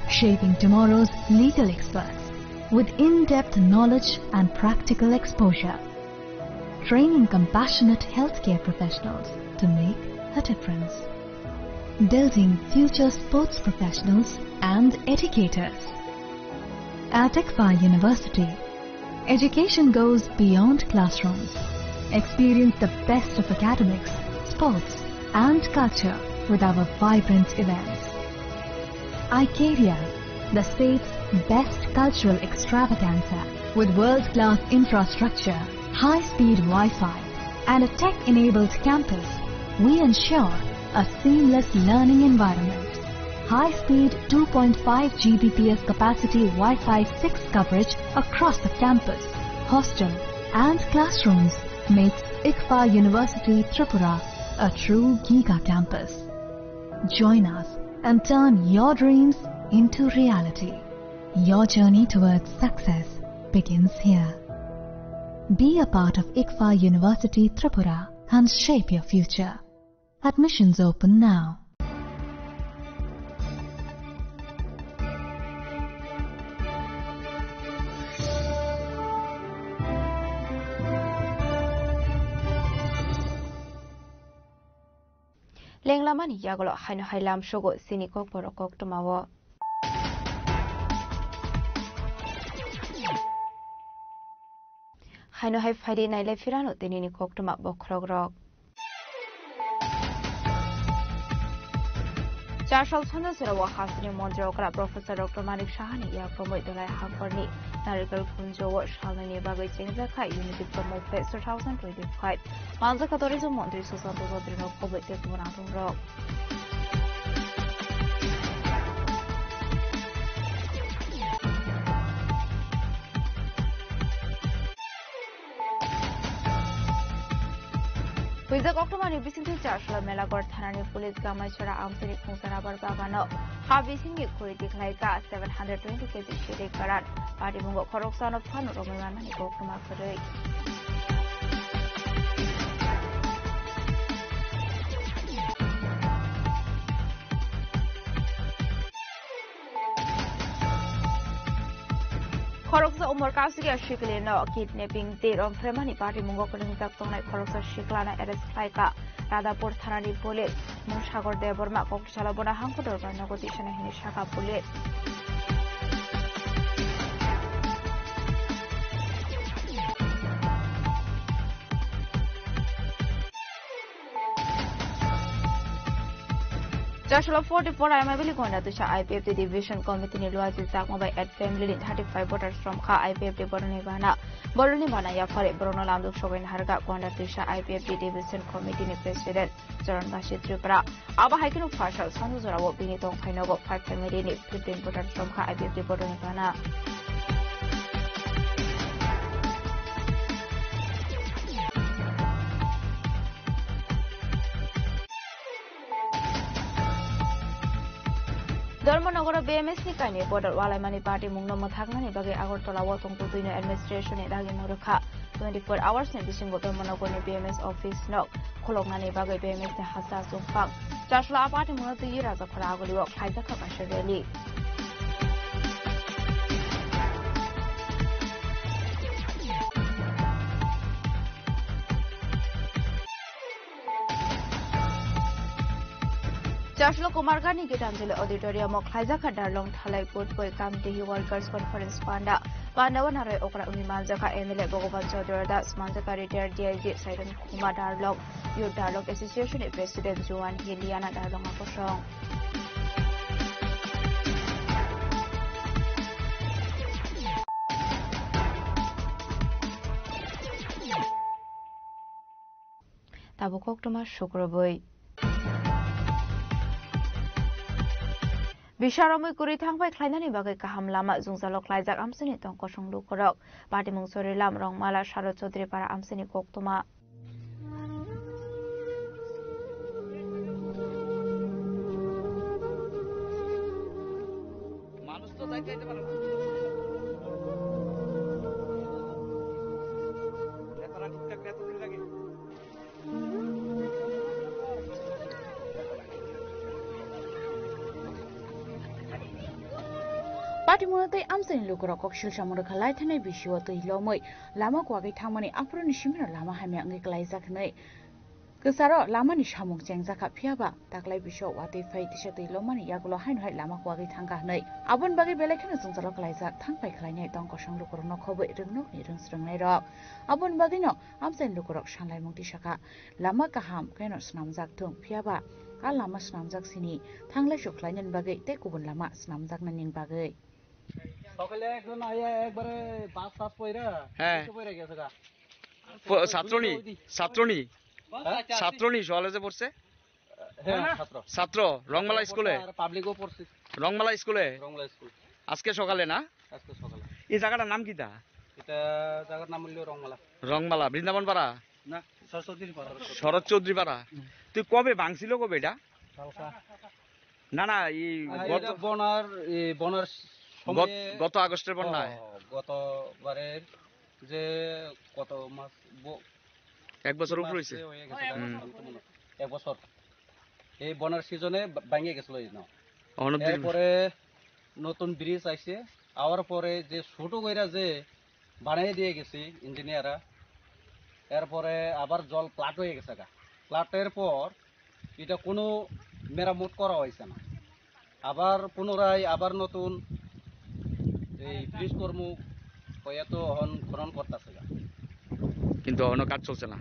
Shaping tomorrow's legal experts with in-depth knowledge and practical exposure. training compassionate healthcare professionals to make a difference. Building future sports professionals and educators. At ICFA University, education goes beyond classrooms. Experience the best of academics, sports and culture with our vibrant events. Icaria, the state's best cultural extravaganza with world-class infrastructure, high-speed Wi-Fi and a tech-enabled campus, we ensure a seamless learning environment. High-speed 2.5 Gbps capacity Wi-Fi 6 coverage across the campus, hostel and classrooms makes ICFA University Tripura a true Giga campus. Join us and turn your dreams into reality. Your journey towards success begins here. Be a part of ICFA University Tripura and shape your future. Admissions open now. Lenglamani yagolo haino hailam shogo sinikok borokok tumawo. Haino hai faidi naile firano tenini kok tuma bokrogrok. Charshal Chanda Surawa Hasini Mondrokra Professor Dr. Manik Shahani Yapromo Dolai Hamperni Narikal Kunjo Shalani Bagai Chingzaka Unity Promo Fest 2025 Manzaka Tourism Montri Susanto Zodrino Kobe Tesmonatum Rock. Wizak Octomani Bisinti Charshal Melagor Thanani Police Gamachara Amsiri Kunsarabar Bagano Havisini Kuritik Laika 720 kg Shiri Karan Party Mungo Koroksan of Pano Roman Okuma Frederick. Koroksa umur kasih Shiklino kidnapping date on Fremani Party Mungo Kulintak Tonai Koroksa Shiklana arrest Laika Radapur Thanani Police Mushagor Deborma Kokshalabona Hankodor negotiation in Shaka Police. Joshua 44 I am able to IPF the Division Committee Niluazi Zakma by at family 35 voters from Ka IPF the Boronivana Yafare Bruno Lamduk Showen Harga Kondatusha IPF the Division Committee President Zoran Bashir Tripura Aba Hiking of Partial Sanuzora Binitong Kainogo 5 family 15 voters from Ka IPF the Boronivana. Dormonogoro BMS ni kani border Walamani Party Mungno Mathagna ni bagi Agortola Watong Tuino administration ni dagi Muruka 24 hours ni bisingo Dormonogo ni BMS office no Kolongna ni bagi BMS ni Hasa Sumfang Joshua Party Muno tu yira za Paragoli wak Haida Kapashireli. Joshua Kumargani Gitanjali Auditorium of Kaizaka Darlong Talai Put Boy Kamti Workers Conference Panda Pandawanare Okra Unimanzaka Emile Bogovan Chodorda Smanzaka retired DIG Saidan Kuma Darlong Youth Darlong Association President Joan Hiliana Darlong Akosong. Tabukok Toma Shukroboy. Bisharamui kuri thangpai khlainani bagai kaham lama jungjalok laijak amsini tongko songlu korok party mungsori lam rongmala Sharad Chaudhary para amsini koktoma মানুষ তো যাইতে পারে না নেতারা ঠিকঠাক এতদিন লাগে Party Monate Amsen Lukro Kokshil Shamura Kalaitane Bishu to Hilomoi, Lama Kwagi Tamani Apron Shimmer Lama Hamiang Glaizakne. Kusaro Lamani Shamuk Jangzaka Piaba, Taklai Bisho, what they fight Shati Lomani Yagulo Heinheit Lama Kwagi Tangane. Abun Bagi Belekan Zunzalokaliza, Tankai Kleine Donkoshang Lukrono Kobo Irno Nirunstrangero. Abun Bagino, Amsen Lukrok Shanlai Mutishaka, Lama Kaham, Kenos Namzak Tung Piaba, Alama Snamzak Sini, Tangla Shuklainen Bagay, Tekubun Lama Snamzak Naning Bagay. সকালে এখন আয়া একবারে 5-7 পয়রা কিছু পয়রা গেছে গা ছাত্রনি কলেজে পড়ছে হ্যাঁ ছাত্র রংমালা স্কুলে পাবলিকও পড়ছে রংমালা স্কুলে স্কুল আজকে সকালে না আজকে সকালে এই জায়গাটার নাম কিটা এটা জায়গার নাম হলো রংমালা বৃন্দাবন পাড়া না শরৎ চৌধুরী পাড়া তুই কবে ভাঙছিল কবে এটা না না এই বনার গত আগস্টের বন্যায় গতবারের যে কত মাস এক বছর উপর হইছে এক বছর এই বনার সিজনে ভাঙে গেছিল এরপরে নতুন ব্রিজ আইছে আওয়ার পরে যে ছোট কইরা যে বানিয়ে দিয়ে গেছে ইঞ্জিনিয়াররা এরপরে আবার জল প্লাট হয়ে গেছে গা প্লাটের পর এটা কোনো মেরামত করা হয়েছে না আবার পুনরায় আবার নতুন এই ব্রিজ কর্ম হয়তো খনন করতেছে গা কিন্তু এখনো কাজ চলছে না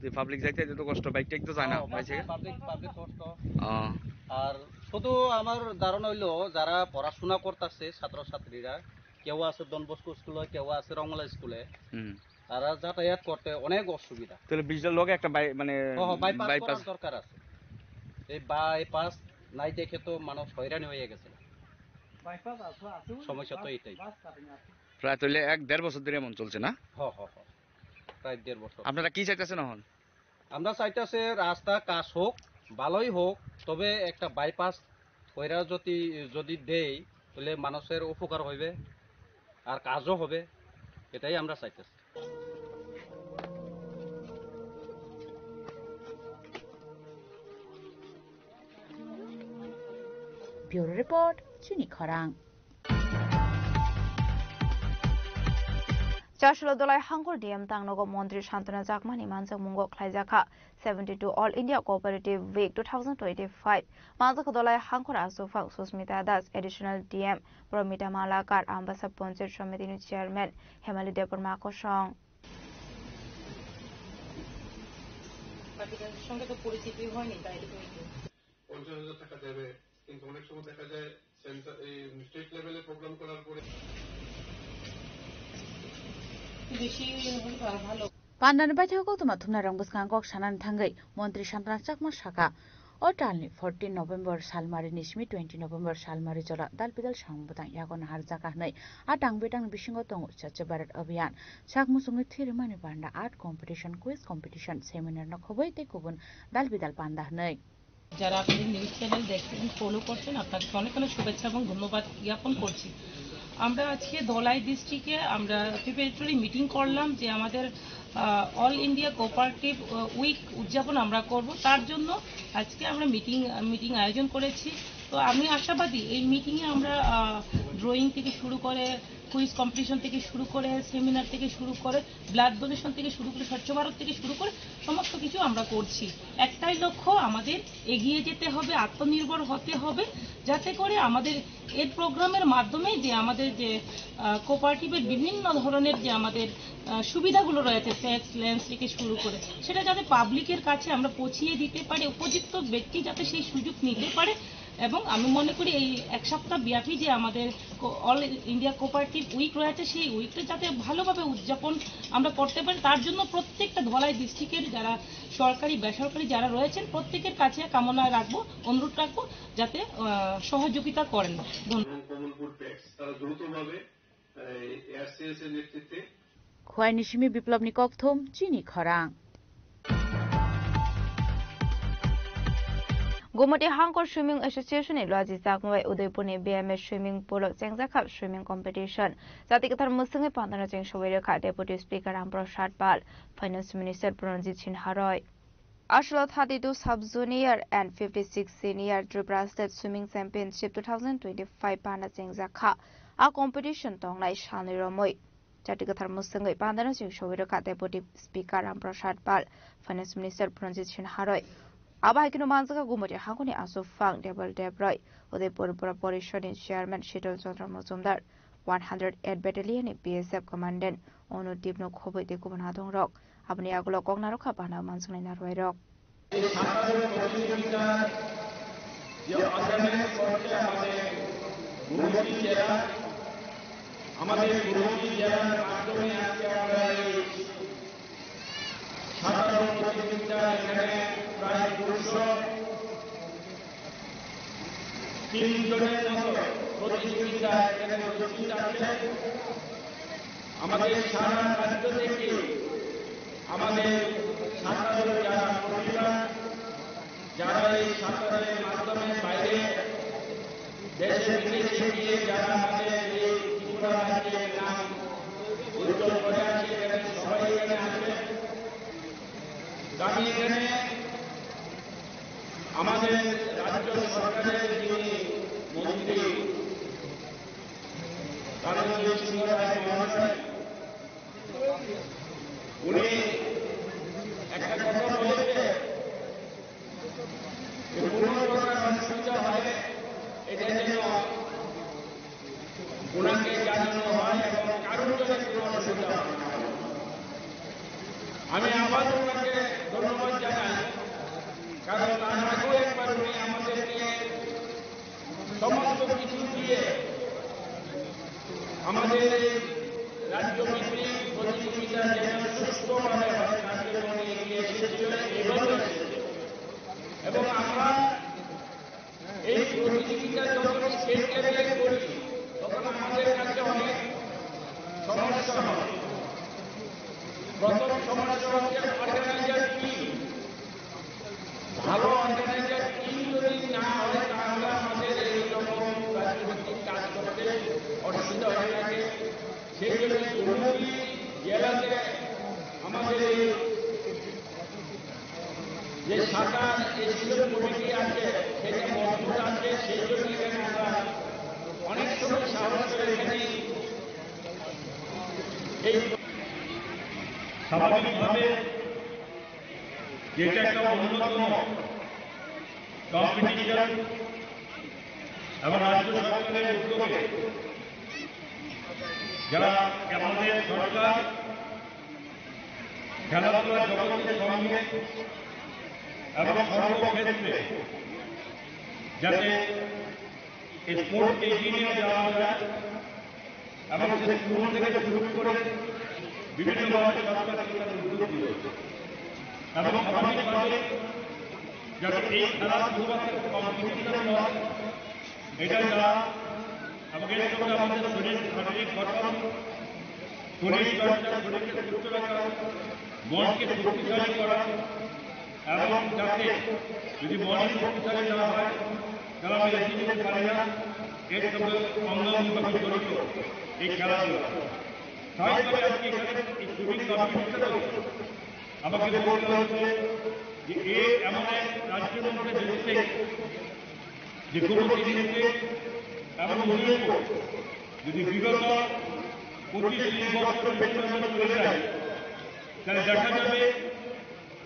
যে পাবলিক যাইতে এত কষ্ট বাইক টেক তো যায় না পাবলিক কষ্ট আর শুধু আমার ধারণা হইলো যারা পড়াশোনা করতেছে ছাত্রছাত্রীরা কেউ আছে ডন বস্কো স্কুলে কেউ আছে রংমালা স্কুলে তারা যাতায়াত করতে অনেক অসুবিধা তাহলে ব্রিজের লগে একটা মানে বাইপাস দরকার আছে এই বাইপাস নাই দেখে তো মানুষ হয়রানি হয়ে গেছে সমস্যা তো এটাই প্রায় তাহলে 1-1.5 বছর ধরে এমন চলছে না প্রায় 1.5 বছর আপনারা কি চাইতেছেন এখন আমরা চাইতেছি রাস্তা কাজ হোক ভালোই হোক তবে একটা বাইপাস কইরা যদি দেই তাহলে মানুষের উপকার হবে আর কাজও হবে এটাই আমরা চাইতেছি Bureau Report, Chini Khorang. Joshua Dolai Hangul DM Tangnogo Mondri Shantana Jakmani Mansak Mungo Klaijaka 72 All India Cooperative Week 2025 Mansak Dolai Hangura Sufak Susmita Das Additional DM Promita Malakar Ambassador Poncher Shometinu Chairman Hemali Depor Mako Shong সঙ্গে তো পরিচিতি হয়নি তাই তো 50,000 টাকা দেবে কিন্তু অনেক সময় দেখা যায় সেন্টার এই স্টেট লেভেলে প্রোগ্রাম করার পরে Pandan Bajo to Matuna Rambuskan Shanan Tangai, Montri Shantana Chakma Shaka, or Talni 14 November Salmari Nishmi 20 November Salmari Jola, Dalpidal Shambutan Yagon Harzakane, Atang Betang Bishingoton, Chachabarat Avian, Chakmusumi Thirimani Panda Art Competition, Quiz Competition, Seminar Nokovoi Tekubun, Dalpidal Panda Nei. যারা আপনাদের news channel দেখছেন follow করছেন আপনাদের অনেক অনেক শুভেচ্ছা এবং ধন্যবাদ জ্ঞাপন করছি আমরা আজকে ধলাই ডিস্ট্রিক্টে আমরা প্রিপারেটরি মিটিং করলাম যে আমাদের অল ইন্ডিয়া কোঅপারেটিভ উইক উদযাপন আমরা করব তার জন্য আজকে আমরা মিটিং আয়োজন করেছি তো আমি আশাবাদী এই মিটিংয়ে আমরা ড্রয়িং থেকে শুরু করে কুইজ কম্পিটিশন থেকে শুরু করে সেমিনার থেকে শুরু করে ব্লাড ডোনেশন থেকে শুরু করে স্বচ্ছ ভারত থেকে শুরু করে সমস্ত কিছু আমরা করছি একটাই লক্ষ্য আমাদের এগিয়ে যেতে হবে আত্মনির্ভর হতে হবে যাতে করে আমাদের এই প্রোগ্রামের মাধ্যমে যে আমাদের যে কোঅপারেটিভের বিভিন্ন ধরনের যে আমাদের সুবিধাগুলো রয়েছে ট্যাক্স ল্যান্স থেকে শুরু করে সেটা যাতে পাবলিকের কাছে আমরা পৌঁছিয়ে দিতে পারি উপযুক্ত ব্যক্তি যাতে সেই সুযোগ নিতে পারে এবং আমি মনে করি এই এক সপ্তাহ ব্যাপী যে আমাদের অল ইন্ডিয়া কোঅপারেটিভ উইক রয়েছে সেই উইকটা যাতে ভালোভাবে উদযাপন আমরা করতে পারি তার জন্য প্রত্যেকটা ধলাই ডিস্ট্রিক্টের যারা সরকারি বেসরকারি যারা রয়েছেন প্রত্যেকের কাছে কামনা রাখবো অনুরোধ রাখবো যাতে সহযোগিতা করেন খোয়াইনিশমি বিপ্লব নিকক থম চিনি খরাং Gumati Hangkor Swimming Association in Logi Zakmai Udaipur BMS Swimming Pool Chengzakap Swimming Competition. Zatikatar Musungi Pandana Cheng Shawiraka Deputy Speaker Amprashad Pal, Finance Minister Pranjit Sin Haroy. Ashla 32 Sub-Junior and 56 Senior Tripura State Swimming Championship 2025 Pana Jengzakha a competition tonglai shalni romoi Chatikathar Musangai Pandana Sing Showiraka Deputy Speaker Ram Prasad Pal Finance Minister Pranjit Singh Haroi Abahikino Manzaka Gumati Hakuni Asu Fang Debal Debroi Udaipur Parishad Chairman Shital Chandra Mazumdar 108 Battalion BSF Commandant Onu Dipno Khobe de Kubanadong Rock Abni Agulo Kognaro Kapana Mansungai Narwai Rock আমাদের গুরুজি জেলার মাধ্যমে আজকে আমরা এই সাধারণ প্রতিযোগিতা এখানে প্রায় 203 জনের মতো প্রতিযোগিতা এখানে উপস্থিত আছে আমাদের সারা রাজ্য থেকে আমাদের সাঁতারের যারা প্রতিভা যারা এই সাঁতারের মাধ্যমে বাইরে দেশে বিদেশে গিয়ে যারা আমাদের এই ত্রিপুরা রাজ্যের নাম উজ্জ্বল করে আছে এখানে সবাই এখানে আসবে আমি এখানে আমাদের রাজ্য সরকারের যিনি মন্ত্রী কারণজিৎ সিংহ রায় মহাশয় উনি একটা কথা বলেছে কোনো প্রকার অসুবিধা হয় এটা যেন ওনাকে জানানো হয় এবং কারোর জন্য কোনো অসুবিধা হয় আমি আবার ওনাকে ধন্যবাদ জানাই কারণ তার আগেও একবার উনি আমাদেরকে সমস্ত কিছু দিয়ে আমাদের রাজ্য ভিত্তিক প্রতিযোগিতা যেন সুস্থভাবে হয় তার জন্য এগিয়ে এসেছিল এবং আমরা এই প্রতিযোগিতা যখন স্টেট লেভেলে করি তখন আমাদের কাছে অনেক সমস্যা হয় প্রথম সমস্যা হচ্ছে অর্গানাইজার টিম ভালো অর্গানাইজার টিম যদি না হয় তাহলে আমাদের এইরকম রাজনৈতিক কাজ করতে অসুবিধা হয়ে থাকে সেই জন্য দুর্নীতি জেলাতে আমাদের এই যে সাঁতার এসিডেন্ট কমিটি আছে সেটা মজবুত আছে সেই জন্য এখানে আমরা অনেক সময় সাহস করে এখানে এই স্বাভাবিকভাবে যেটা একটা অন্যতম কম্পিটিশন এবং রাজ্য সরকারের উদ্যোগে যারা আমাদের সরকার খেলাধুলার জগতের সঙ্গে এবং সর্বক্ষেত্রে যাতে স্পোর্টকে এগিয়ে যাওয়া যায় এবং সে স্কুল থেকে শুরু করে বিভিন্নভাবে সরকার উদ্যোগ দিল এবং স্বাভাবিকভাবে যাতে এই খেলা শুধুমাত্র কম্পিটিশন নয় এটা যারা এবং এর সঙ্গে আমাদের শারীরিক গঠন শরীর চর্চা শরীরকে সুস্থ রাখা মনকে শক্তিশালী করা এবং যাতে যদি মন শক্তিশালী না হয় তাহলে আমরা এগিয়ে যেতে পারি না এর সঙ্গে অঙ্গাঙ্গিভাবে জড়িত এই খেলাধুলা স্বাভাবিকভাবে আজকে এখানে এই সুইমিং কম্পিটিশন আমাকে বলতে হচ্ছে যে এমন এক রাজ্যের মধ্যে যেতে যে কোনো জিনিসকে এবং যদি বিগত 25-30 বছর পেছনে চলে যায় তাহলে দেখা যাবে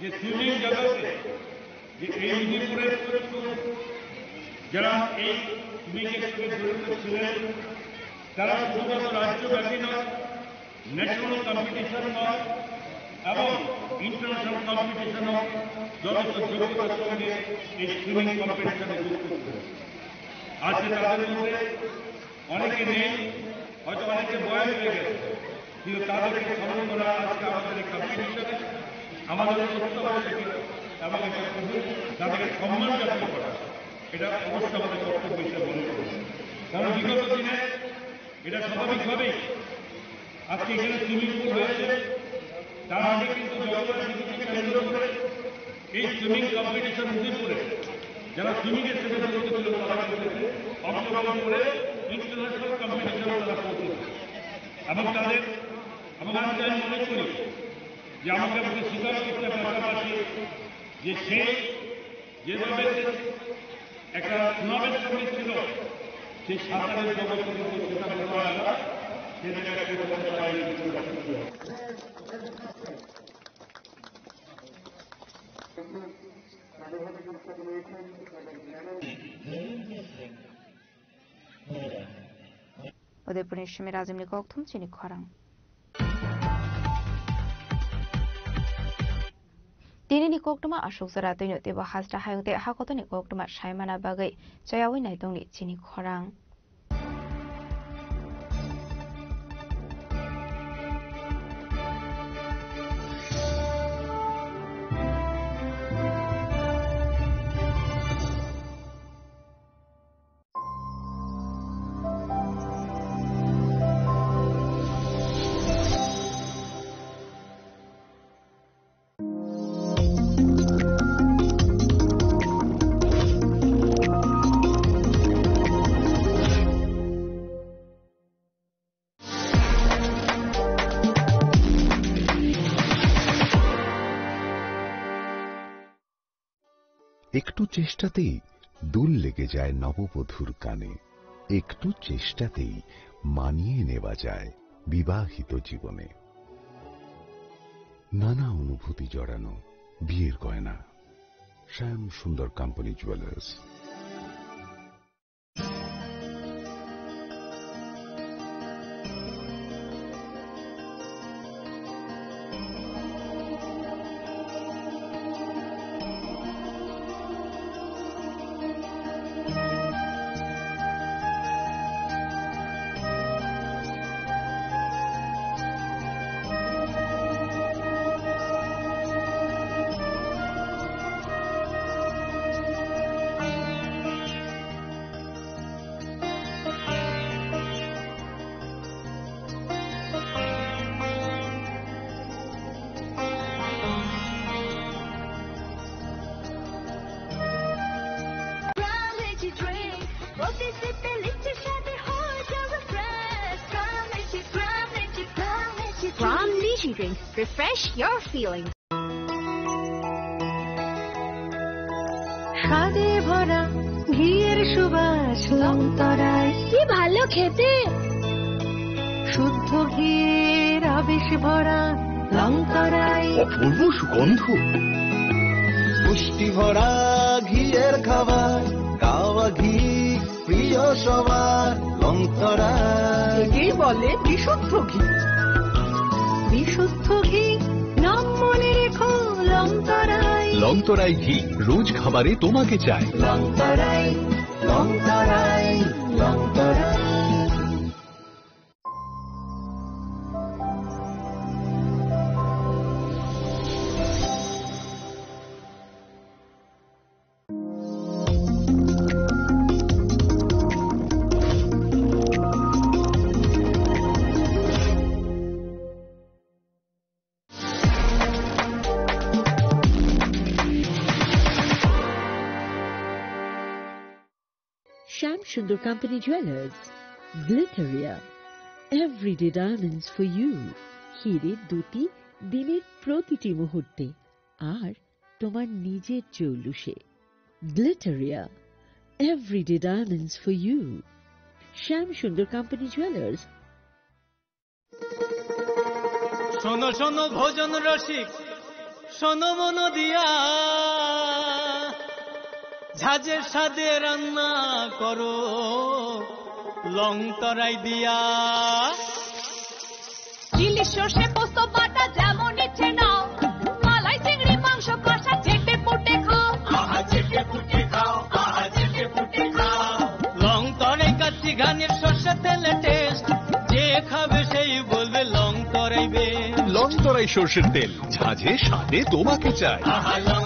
যে সুইমিং জগতে যে এই উদয়পুরের যারা এই সুইমিংয়ের সঙ্গে জড়িত ছিলেন তারা শুধুমাত্র রাজ্যব্যাপী নয় ন্যাশনাল কম্পিটিশন নয় এবং ইন্টারন্যাশনাল কম্পিটিশনও যথেষ্ট যোগ্যতার সঙ্গে এই সুইমিং কম্পিটিশনে যুক্ত ছিল আজকে তাদের মধ্যে অনেকে নেই হয়তো অনেকে বয়স হয়ে গেছে কিন্তু তাদেরকে স্মরণ করা আজকে আমাদের এই কম্পিটিশনে আমাদের অত্যাবশ্যক এবং এটা তাদেরকে সম্মান জ্ঞাপন করা এটা অবশ্যই আমাদের কর্তব্য হিসেবে মনে করি কারণ বিগত দিনে এটা স্বাভাবিকভাবেই আজকে এখানে সুইমিং পুল হয়েছে তার আগে কিন্তু জগন্নাথকে কেন্দ্র করে এই সুইমিং কম্পিটিশন উদয়পুরে যারা সুইমিংয়ের সাথে জড়িত ছিল তারা অংশগ্রহণ করে ইন্টারন্যাশনাল কম্পিটিশনে তারা পৌঁছেছে এবং তাদের এবং আজকে আমি মনে করি যে আমাকে স্বীকার করতে পাশাপাশি যে সে যেভাবে একটা সমাবেশ করেছিল সেই সাঁতারের জগৎ কিন্তু সেটা ব্যবহার আলাদা उदयपुर में राजमनि कौथुम चिनी खरां दिनैनि कौक्टमा अशोक जरा दैनो तेबो हास्टा हायोते हाकतनि कौक्टमा सायमाना बागै जयावै नायदंनि चिनी खरां একটু চেষ্টাতেই দুল লেগে যায় নববধূর কানে, একটু চেষ্টাতেই মানিয়ে নেওয়া যায় বিবাহিত জীবনে। নানা অনুভূতি জড়ানো বিয়ের গয়না। শ্যাম সুন্দর company jewellers. Refresh your feelings. স্বাদে ভরা ঘিয়ের সুবাস লংতরায় কি ভালো খেতে, শুদ্ধ ঘিয়ের আবেশ ভরা লংতরায় অপূর্ব সুগন্ধ, পুষ্টি ভরা ঘিয়ের খাবার, গাওয়া ঘি প্রিয় সবার লংতরায়। একেই বলে বিশুদ্ধ ঘি। বিশুদ্ধ ঘি নাম মনে রেখো লংতরাই। লংতরাই ঘি রোজ খাবারে তোমাকে চাই। লংতরাই লংতরাই লংতরাই। Sham Sundar Company Jewelers, Glitteria, everyday diamonds for you. হিরে দুটি দিনের প্রতিটি মুহূর্তে আর তোমার নিজের জৌলুসে। Glitteria, everyday diamonds for you. Sham Sundar Company Jewelers. শোনো শোনো ভোজন রসিক, শোনো মন দিয়া, ঝাঁঝের সাদে রান্না করো লংতরাই দিয়া। ইলিশ সর্ষে পোস্ত বাটা যেমন ইচ্ছে নাও, মালাই চিংড়ি মাংস কষা চেটে পুটে খাও, আহা চেটে পুটে খাও, আহা চেটে পুটে খাও। লংতরাই কাচ্চি ঘানির সর্ষে তেলে টেস্ট, যে খাবে সেই বলবে লংতরাই বে। লংতরাই সর্ষের তেল, ঝাঁঝে স্বাদে তোমাকে চাই। আহা লং